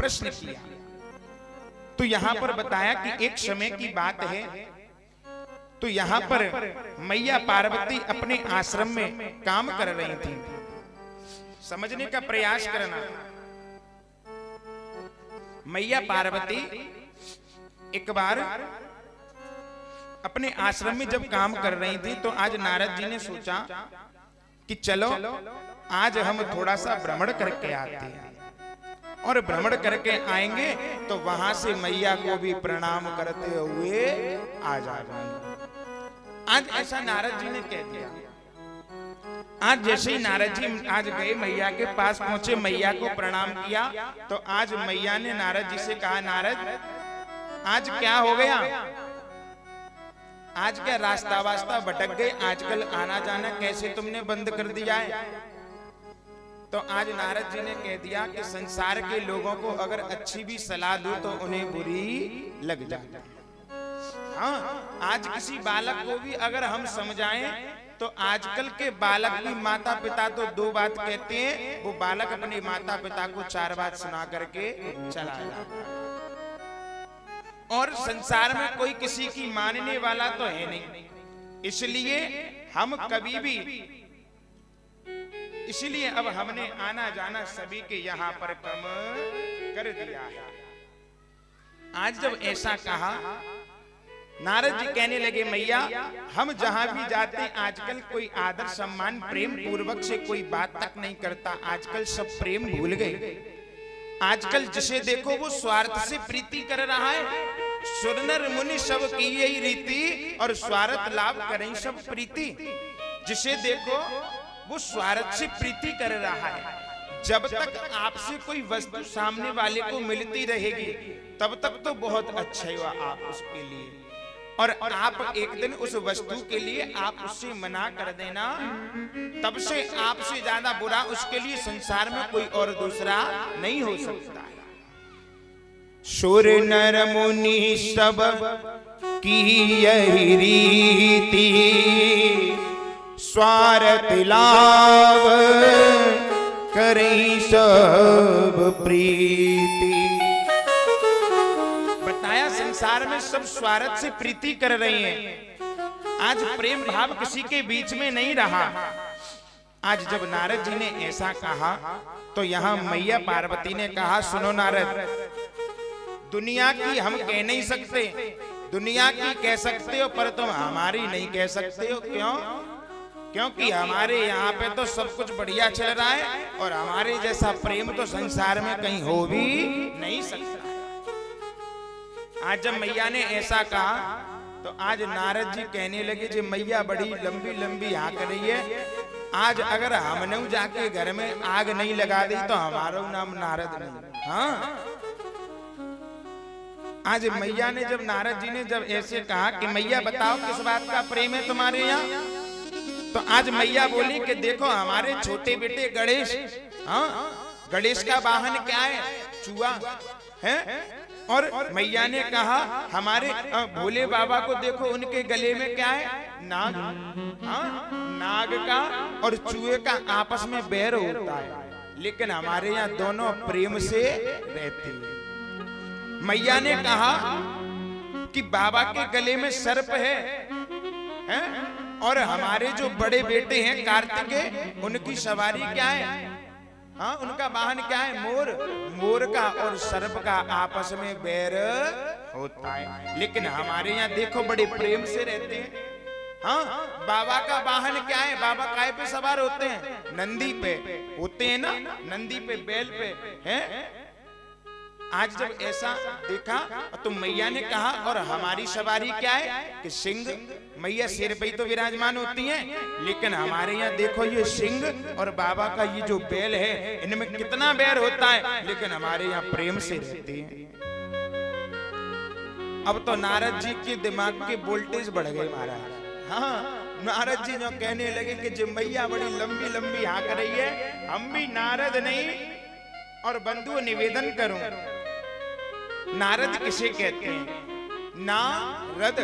प्रश्न किया। तो यहां पर बताया कि एक समय की बात है, तो यहां पर मैया पार्वती अपने आश्रम में काम कर रही थी। समझने का प्रयास करना। मैया पार्वती एक बार अपने आश्रम में जब काम कर रही थी, तो आज नारद जी ने सोचा कि चलो आज हम थोड़ा सा भ्रमण करके आते हैं, और भ्रमण करके आएंगे तो वहां से मैया को भी प्रणाम करते हुए आ जाएंगे। आज ऐसा नारद जी ने कह दिया। आज जैसे ही नारद जी आज गए, मैया के पास पहुंचे, मैया को प्रणाम किया, तो आज मैया ने नारद जी से कहा, नारद आज क्या हो गया? आज क्या रास्ता वास्ता भटक गए? आजकल आना जाना कैसे तुमने बंद कर दिया है? तो आज नारद जी ने कह दिया कि संसार के लोगों को अगर अच्छी भी सलाह दूं तो उन्हें बुरी लग जाती है। हाँ, आज किसी बालक को भी अगर हम समझाएं तो आजकल के बालक भी माता पिता तो दो बात कहते हैं, वो बालक अपने माता पिता को चार बात सुना करके चला जाता है। और संसार में कोई किसी की मानने वाला तो है नहीं, इसलिए हम कभी भी, इसलिए अब हमने आना जाना सभी के यहाँ पर कम कर दिया है। आज जब ऐसा कहा, नारद जी कहने लगे, मैया हम जहां भी जाते हैं आजकल कोई आदर सम्मान प्रेम पूर्वक से कोई बात तक नहीं करता। आजकल सब प्रेम भूल गए। आजकल जिसे देखो वो स्वार्थ से प्रीति कर रहा है। सुर नर मुनि सब की यही रीति, और स्वार्थ लाभ करें सब प्रीति। जिसे देखो वो स्वार्थ से प्रीति कर रहा है। जब तक आपसे कोई वस्तु सामने वाले को मिलती रहेगी तब तक तो बहुत अच्छा हुआ आप उसके लिए, और आप एक दिन उस वस्तु के लिए आप उससे मना कर देना, तब से आपसे ज्यादा बुरा उसके लिए संसार में कोई और दूसरा नहीं हो सकता है। सुर नर मुनि सब की यही रीति, स्वार्थ लाभ करें सब प्रीति। बताया संसार में सब स्वार्थ से प्रीति कर रही हैं। आज प्रेम भाव किसी के बीच में नहीं रहा। आज जब नारद जी ने ऐसा कहा तो यहाँ मैया पार्वती ने कहा, सुनो नारद, दुनिया की हम कह नहीं सकते, दुनिया की कह सकते हो पर तुम हमारी नहीं कह सकते हो। क्यों? क्योंकि हमारे यहाँ पे तो सब कुछ बढ़िया चल रहा है, और हमारे जैसा प्रेम तो संसार में कहीं हो भी नहीं सकता। आज जब मैया ने ऐसा कहा तो आज नारद जी कहने लगे, जी मैया बड़ी लंबी लंबी हाँक रही है, आज अगर हमने जाके घर में आग नहीं लगा दी तो हमारा नाम नारद नहीं। हाँ, आज मैया ने जब नारद जी ने जब ऐसे कहा कि मैया बताओ किस बात का प्रेम है तुम्हारे यहाँ, तो आज मैया बोली कि देखो हमारे छोटे बेटे गणेश, हाँ, गणेश का वाहन क्या है? चूहा है। और मैया ने कहा हमारे भोले बाबा को देखो, उनके गले में क्या है? नाग। हाँ, नाग का और चूहे का आपस में बैर होता है, लेकिन हमारे यहाँ दोनों प्रेम से रहते हैं। मैया ने कहा कि बाबा के गले में सर्प है? और हमारे जो बड़े बेटे हैं कार्तिकेय, उनकी सवारी क्या है? हाँ, उनका वाहन क्या है? मोर। मोर का और सर्प का आपस में बैर होता है, लेकिन हमारे यहाँ देखो बड़े प्रेम से रहते हैं। हाँ, बाबा का वाहन क्या है? बाबा काय पे सवार होते हैं? नंदी पे होते हैं ना, नंदी पे, बैल पे है। आज जब ऐसा देखा तो मैया ने कहा, और हमारी सवारी क्या है? कि सिंह। मैया सिर पे तो विराजमान होती हैं, लेकिन हमारे यहाँ देखो ये सिंह और बाबा का ये जो बैल है, इनमें कितना बैर होता है, लेकिन हमारे यहाँ प्रेम से रहते हैं। अब तो नारद जी के दिमाग के वोल्टेज बढ़ गए महाराज। हाँ, नारद जी जो कहने लगे कि जो मैया बड़ी लंबी लंबी हाँक रही है, हम भी नारद नहीं और बंधु निवेदन करूं। नारद किसे कहते हैं? नारद,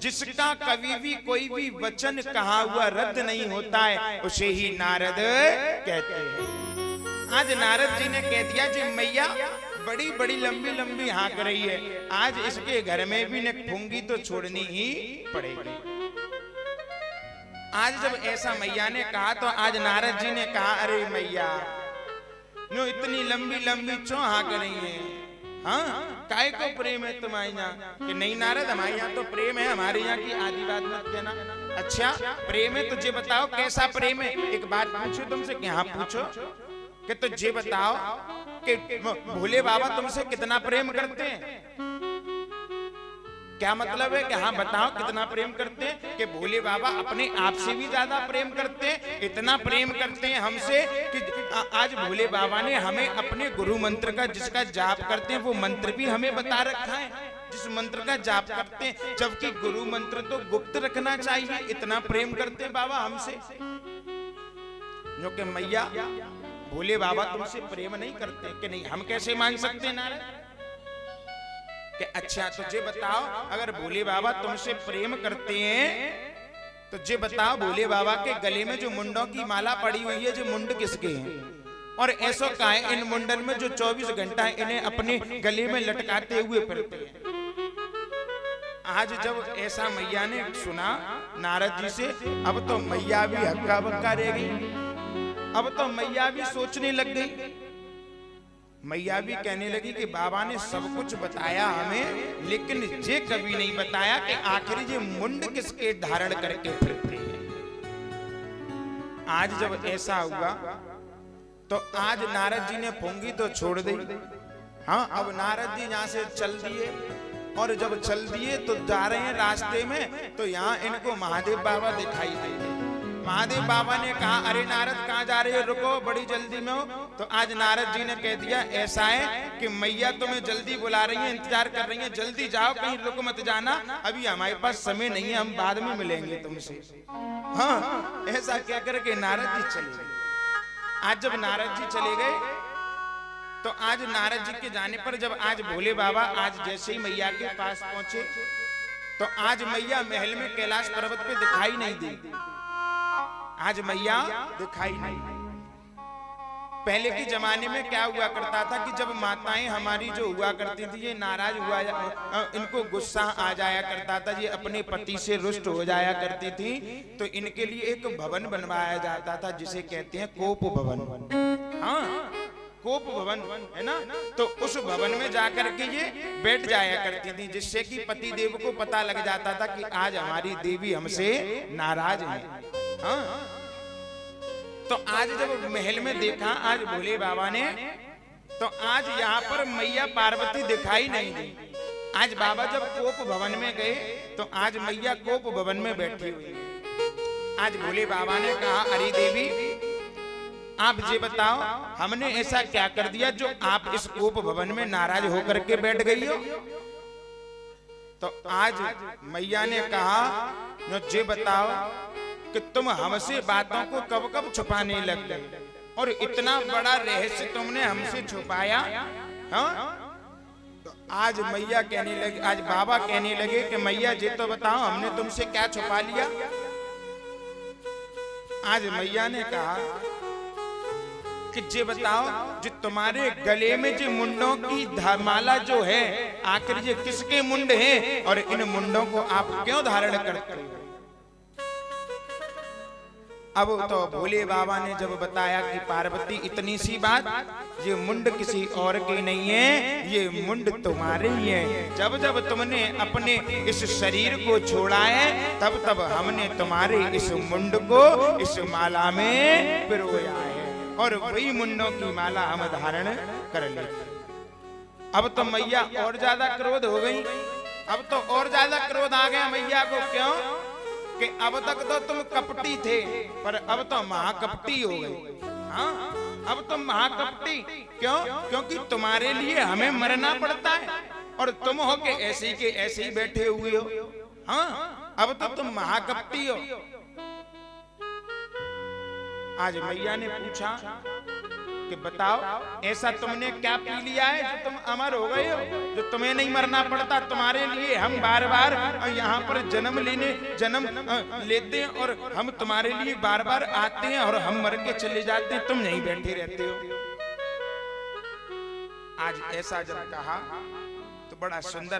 जिसका कभी भी कोई भी वचन कहा हुआ रद्द नहीं होता है, उसे ही नारद कहते हैं। आज नारद जी ने कह दिया, जी मैया बड़ी बड़ी लंबी लंबी हाँक रही है। आज इसके घर में भी न फूंगी तो छोड़नी ही पड़ेगी। आज जब ऐसा मैया ने कहा तो आज नारद जी ने कहा, अरे मैया नो इतनी लंबी लंबी क्यों हाँक रही है? हाँ, काय को प्रेम है तुम्हारे यहाँ? कि नहीं नारद, हमारे यहाँ तो प्रेम है, हमारे यहाँ की आदि बात मत कहना। अच्छा प्रेम है, तुझे बताओ कैसा प्रेम है? एक बात पूछो तुमसे कि हाँ पूछो, कि तुझे बताओ कि भोले बाबा तुमसे कितना प्रेम करते हैं? क्या मतलब है कि हाँ बताओ कितना प्रेम करते हैं? कि भोले बाबा अपने आप से भी ज्यादा प्रेम करते हैं। इतना प्रेम करते हैं हमसे कि आज भोले बाबा ने हमें अपने गुरु मंत्र का, जिसका जाप करते हैं वो मंत्र भी हमें बता रखा है, जिस मंत्र का जाप करते हैं, जबकि गुरु मंत्र तो गुप्त रखना चाहिए। इतना प्रेम करते हैं बाबा हमसे। जो कि मैया भोले बाबा तुमसे प्रेम नहीं करते कि नहीं, हम कैसे मान सकते हैं नारद? कि अच्छा तुझे बताओ, अगर भोले बाबा तुमसे प्रेम करते हैं तो तुझे बताओ भोले बाबा के गले में जो मुंडों की माला पड़ी हुई है, जो मुंड किसके हैं? और ऐसा का है इन मुंडन में जो 24 घंटा इन्हें अपने गले में लटकाते हुए फिरते हैं। आज जब ऐसा मैया ने सुना नारद जी से, अब तो मैया भी हक्का बक्का रह गई। अब तो मैया भी सोचने लग गई। मैया भी कहने लगी कि बाबा ने सब कुछ बताया हमें, लेकिन ये कभी नहीं बताया कि आखिर ये मुंड किसके धारण करके फिरते हैं। आज जब ऐसा हुआ तो आज नारद जी ने फूंगी तो छोड़ दी। हाँ, अब नारद जी यहाँ से चल दिए, और जब चल दिए तो जा रहे हैं रास्ते में, तो यहाँ इनको महादेव बाबा दिखाई दे। महादेव बाबा ने कहा, अरे नारद कहाँ जा रहे हो, रुको बड़ी जल्दी में हो। तो आज नारद जी ने कह दिया, ऐसा है कि मैया तुम्हें जल्दी बुला रही है, इंतजार कर रही है, जल्दी जाओ, कहीं रुक मत जाना, अभी हमारे पास समय नहीं है, हम बाद में मिलेंगे तुमसे। हाँ, ऐसा कह करके नारद जी चले गए। आज जब नारद जी चले गए तो आज नारद जी के जाने पर जब आज भोले बाबा आज जैसे ही मैया के पास पहुंचे तो आज मैया महल में कैलाश पर्वत पे दिखाई नहीं दी। आज मैया दिखाई नहीं। पहले के जमाने में क्या हुआ करता था कि जब माताएं हमारी जो हुआ करती थी, ये नाराज हुआ, इनको गुस्सा आ जाया करता था, ये अपने पति से रुष्ट हो जाया करती थी, तो इनके लिए एक भवन बनवाया जाता था जिसे कहते हैं कोप भवन। हाँ, कोप भवन है ना। तो उस भवन में जाकर के ये बैठ जाया करती थी, जिससे कि पति देव को पता लग जाता था कि आज हमारी देवी हमसे नाराज है। हाँ, तो आज जब महल में देखा आज भोले बाबा ने, तो आज यहाँ पर मैया पार्वती दिखाई नहीं दी। आज बाबा जब कोप भवन में गए तो आज मैया कोप भवन में बैठी हुई। आज भोले बाबा ने कहा, अरे देवी आप ये बताओ हमने ऐसा क्या कर दिया जो आप इस कोप भवन में नाराज होकर के बैठ गई हो? तो आज मैया ने कहा, ये बताओ कि तुम हमसे बातों को कब कब छुपाने लग गए, और इतना बड़ा रहस्य तुमने हमसे छुपाया। हाँ, तो आज मैया कहने लगी, आज बाबा कहने लगे कि मैया ये तो बताओ हमने तुमसे क्या छुपा लिया? आज मैया ने कहा कि ये बताओ जो तुम्हारे गले में जो मुंडों की माला जो है, आखिर ये किसके मुंड हैं, और इन मुंडों को आप क्यों धारण करते हो? अब तो भोले बाबा ने जब बताया कि पार्वती इतनी सी बात, ये मुंड किसी और के नहीं है, ये मुंड तुम्हारे ही है। जब जब तुमने अपने इस शरीर को छोड़ा है, तब तब हमने तुम्हारे इस मुंड को इस माला में पिरोया है, और वही मुंडों की माला हम धारण कर ली। अब तो मैया और ज्यादा क्रोध हो गई। अब तो और ज्यादा क्रोध आ गया मैया को। क्यों? कि अब तक तो तुम कपटी थे, पर अब तो महाकपटी हो गई। हाँ, अब तुम महाकपटी क्यों? क्योंकि तुम्हारे लिए हमें मरना पड़ता है, और तुम हो के ऐसे ही बैठे हुए हो। हाँ, अब तो तुम महाकपटी हो। आज मैया ने पूछा कि बताओ ऐसा तुमने क्या पी लिया है जो तुम अमर हो गए हो, जो तुम्हें नहीं मरना पड़ता? तुम्हारे लिए हम बार बार यहाँ पर जन्म लेते हैं, और हम तुम्हारे लिए बार बार आते हैं, और हम मर के चले जाते हैं, तुम नहीं बैठे रहते हो। आज ऐसा जब कहा तो बड़ा सुंदर